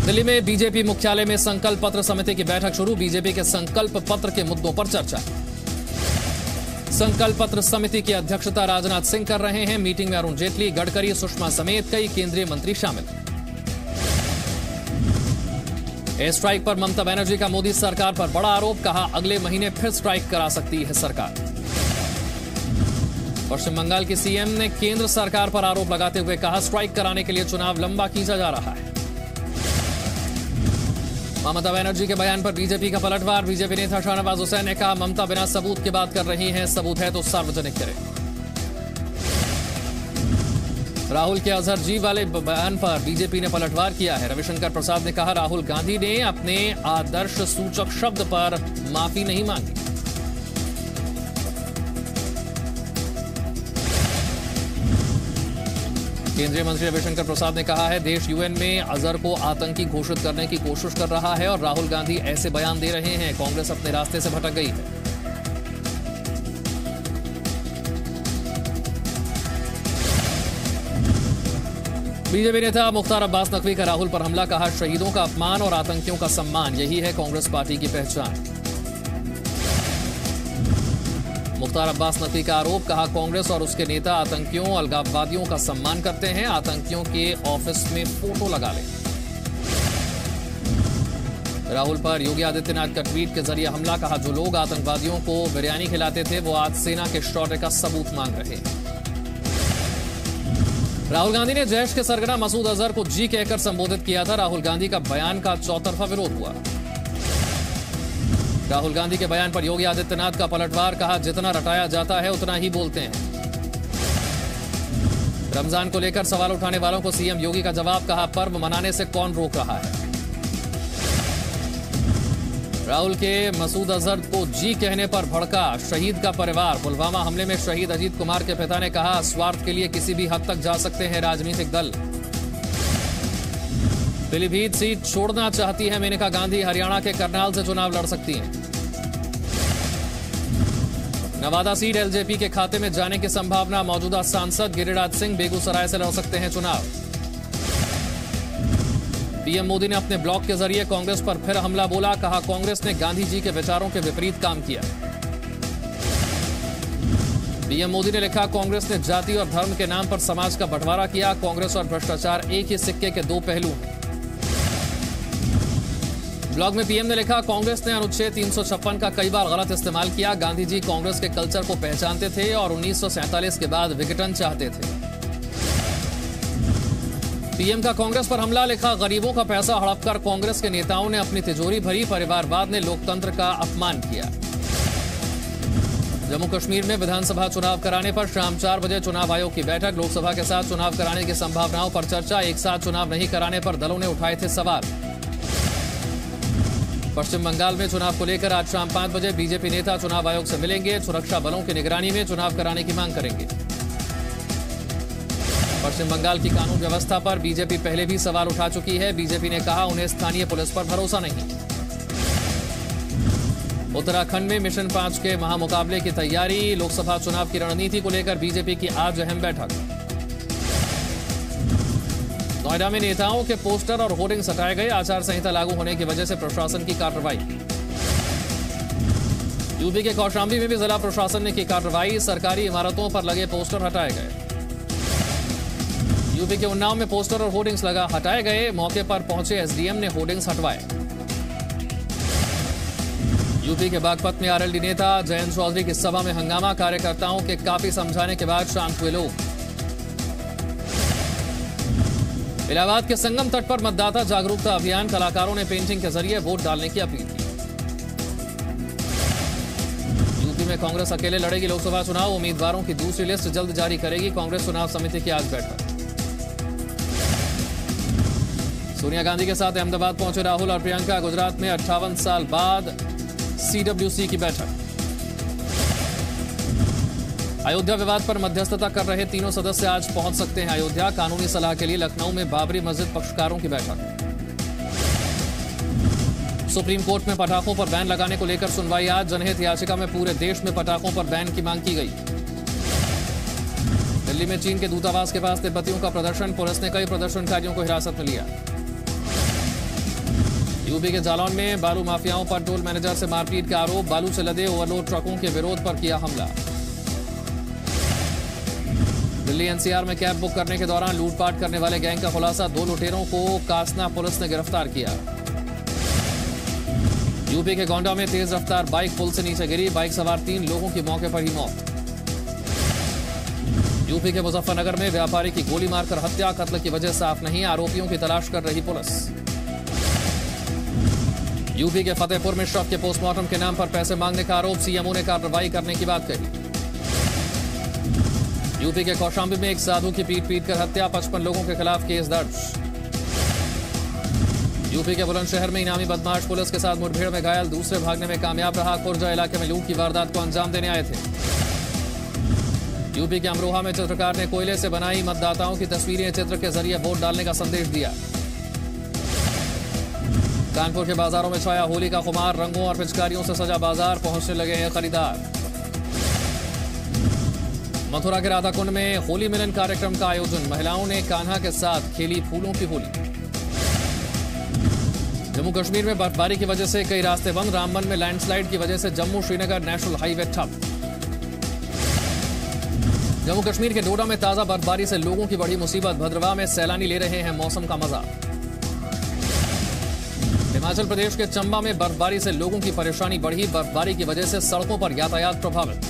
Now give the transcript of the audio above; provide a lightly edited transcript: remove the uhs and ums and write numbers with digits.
दिल्ली में बीजेपी मुख्यालय में संकल्प पत्र समिति की बैठक शुरू। बीजेपी के संकल्प पत्र के मुद्दों पर चर्चा। संकल्प पत्र समिति की अध्यक्षता राजनाथ सिंह कर रहे हैं। मीटिंग में अरुण जेटली, गडकरी, सुषमा समेत कई केंद्रीय मंत्री शामिल। एयर स्ट्राइक पर ममता बनर्जी का मोदी सरकार पर बड़ा आरोप। कहा, अगले महीने फिर स्ट्राइक करा सकती है सरकार। पश्चिम बंगाल की सीएम ने केंद्र सरकार पर आरोप लगाते हुए कहा, स्ट्राइक कराने के लिए चुनाव लंबा खींचा जा रहा है। ममता बनर्जी के बयान पर बीजेपी का पलटवार। बीजेपी नेता शाहनवाज हुसैन ने कहा, ममता बिना सबूत की बात कर रही हैं, सबूत है तो सार्वजनिक करें। राहुल के अजहर जी वाले बयान पर बीजेपी ने पलटवार किया है। रविशंकर प्रसाद ने कहा, राहुल गांधी ने अपने आदर्श सूचक शब्द पर माफी नहीं मांगी। केंद्रीय मंत्री रविशंकर प्रसाद ने कहा है, देश यूएन में अजहर को आतंकी घोषित करने की कोशिश कर रहा है और राहुल गांधी ऐसे बयान दे रहे हैं। कांग्रेस अपने रास्ते से भटक गई है। बीजेपी नेता मुख्तार अब्बास नकवी का राहुल पर हमला। कहा, शहीदों का अपमान और आतंकियों का सम्मान, यही है कांग्रेस पार्टी की पहचान। मुख्तार अब्बास नकवी का आरोप। कहा, कांग्रेस और उसके नेता आतंकियों, अलगाववादियों का सम्मान करते हैं। आतंकियों के ऑफिस में फोटो लगा लें। राहुल पर योगी आदित्यनाथ का ट्वीट के जरिए हमला। कहा, जो लोग आतंकवादियों को बिरयानी खिलाते थे, वो आज सेना के शौर्य का सबूत मांग रहे हैं। राहुल गांधी ने जैश के सरगना मसूद अजहर को जी कहकर संबोधित किया था। राहुल गांधी का बयान का चौतरफा विरोध हुआ। राहुल गांधी के बयान पर योगी आदित्यनाथ का पलटवार। कहा, जितना रटाया जाता है उतना ही बोलते हैं। रमजान को लेकर सवाल उठाने वालों को सीएम योगी का जवाब। कहा, पर्व मनाने से कौन रोक रहा है। राहुल के मसूद अजहर को जी कहने पर भड़का शहीद का परिवार। पुलवामा हमले में शहीद अजीत कुमार के पिता ने कहा, स्वार्थ के लिए किसी भी हद तक जा सकते हैं राजनीतिक दल। पीलीभीत सीट छोड़ना चाहती है मेनका गांधी। हरियाणा के करनाल से चुनाव लड़ सकती हैं। नवादा सीट एलजेपी के खाते में जाने की संभावना। मौजूदा सांसद गिरिराज सिंह बेगूसराय से लड़ सकते हैं चुनाव। पीएम मोदी ने अपने ब्लॉग के जरिए कांग्रेस पर फिर हमला बोला। कहा, कांग्रेस ने गांधी जी के विचारों के विपरीत काम किया। पीएम मोदी ने लिखा, कांग्रेस ने जाति और धर्म के नाम पर समाज का बंटवारा किया। कांग्रेस और भ्रष्टाचार एक ही सिक्के के दो पहलू हैं। ब्लॉग में पीएम ने लिखा, कांग्रेस ने अनुच्छेद 356 का कई बार गलत इस्तेमाल किया। गांधी जी कांग्रेस के कल्चर को पहचानते थे और 1947 के बाद विघटन चाहते थे। पीएम का कांग्रेस पर हमला। लिखा, गरीबों का पैसा हड़प कर कांग्रेस के नेताओं ने अपनी तिजोरी भरी। परिवारवाद ने लोकतंत्र का अपमान किया। जम्मू कश्मीर में विधानसभा चुनाव कराने पर शाम 4 बजे चुनाव आयोग की बैठक। लोकसभा के साथ चुनाव कराने की संभावनाओं पर चर्चा। एक साथ चुनाव नहीं कराने पर दलों ने उठाए थे सवाल। पश्चिम बंगाल में चुनाव को लेकर आज शाम 5 बजे बीजेपी नेता चुनाव आयोग से मिलेंगे। सुरक्षा बलों की निगरानी में चुनाव कराने की मांग करेंगे। पश्चिम बंगाल की कानून व्यवस्था पर बीजेपी पहले भी सवाल उठा चुकी है। बीजेपी ने कहा, उन्हें स्थानीय पुलिस पर भरोसा नहीं। उत्तराखंड में मिशन 5 के महामुकाबले की तैयारी। लोकसभा चुनाव की रणनीति को लेकर बीजेपी की आज अहम बैठक। नोएडा में नेताओं के पोस्टर और होर्डिंग्स हटाए गए। आचार संहिता लागू होने की वजह से प्रशासन की कार्रवाई। यूपी के कौशाम्बी में भी जिला प्रशासन ने की कार्रवाई। सरकारी इमारतों पर लगे पोस्टर हटाए गए। यूपी के उन्नाव में पोस्टर और होर्डिंग्स हटाए गए। मौके पर पहुंचे एसडीएम ने होर्डिंग्स हटवाए। यूपी के बागपत में आरएलडी नेता जयंत चौधरी की सभा में हंगामा। कार्यकर्ताओं के काफी समझाने के बाद शांत हुए लोग। इलाहाबाद के संगम तट पर मतदाता जागरूकता अभियान। कलाकारों ने पेंटिंग के जरिए वोट डालने की अपील की। यूपी में कांग्रेस अकेले लड़ेगी लोकसभा चुनाव। उम्मीदवारों की दूसरी लिस्ट जल्द जारी करेगी कांग्रेस चुनाव समिति की आज बैठक। सोनिया गांधी के साथ अहमदाबाद पहुंचे राहुल और प्रियंका। गुजरात में 58 साल बाद सीडब्ल्यूसी की बैठक। अयोध्या विवाद पर मध्यस्थता कर रहे तीनों सदस्य आज पहुंच सकते हैं अयोध्या। कानूनी सलाह के लिए लखनऊ में बाबरी मस्जिद पक्षकारों की बैठक। सुप्रीम कोर्ट में पटाखों पर बैन लगाने को लेकर सुनवाई आज। जनहित याचिका में पूरे देश में पटाखों पर बैन की मांग की गई। दिल्ली में चीन के दूतावास के पास तिब्बतियों का प्रदर्शन। पुलिस ने कई प्रदर्शनकारियों को हिरासत में लिया। यूपी के जालौन में बालू माफियाओं पर टोल मैनेजर से मारपीट का आरोप। बालू से लदे ओवरलोड ट्रकों के विरोध पर किया हमला। दिल्ली एनसीआर में कैब बुक करने के दौरान लूटपाट करने वाले गैंग का खुलासा। 2 लुटेरों को कासना पुलिस ने गिरफ्तार किया। यूपी के गोंडा में तेज रफ्तार बाइक पुल से नीचे गिरी। बाइक सवार 3 लोगों की मौके पर ही मौत। यूपी के मुजफ्फरनगर में व्यापारी की गोली मारकर हत्या। कत्ल की वजह साफ नहीं, आरोपियों की तलाश कर रही पुलिस। यूपी के फतेहपुर में शव के पोस्टमार्टम के नाम पर पैसे मांगने का आरोप। सीएमओ ने कार्रवाई करने की बात कही। यूपी के कौशाम्बी में एक साधु की पीट कर हत्या। 55 लोगों के खिलाफ केस दर्ज। यूपी के बुलंदशहर में इनामी बदमाश पुलिस के साथ मुठभेड़ में घायल। दूसरे भागने में कामयाब रहा। खुर्जा इलाके में लूट की वारदात को अंजाम देने आए थे। यूपी के अमरोहा में चित्रकार ने कोयले से बनाई मतदाताओं की तस्वीरें। चित्र के जरिए वोट डालने का संदेश दिया। कानपुर के बाजारों में छाया होली का खुमार। रंगों और पिचकारियों से सजा बाजार। पहुंचने लगे हैं खरीदार। मथुरा के राधा कुंड में होली मिलन कार्यक्रम का आयोजन। महिलाओं ने कान्हा के साथ खेली फूलों की होली। जम्मू कश्मीर में बर्फबारी की वजह से कई रास्ते बंद। रामबन में लैंडस्लाइड की वजह से जम्मू श्रीनगर नेशनल हाईवे ठप। जम्मू कश्मीर के डोडा में ताजा बर्फबारी से लोगों की बड़ी मुसीबत। भद्रवाह में सैलानी ले रहे हैं मौसम का मजा। हिमाचल प्रदेश के चंबा में बर्फबारी से लोगों की परेशानी बढ़ी। बर्फबारी की वजह से सड़कों पर यातायात प्रभावित।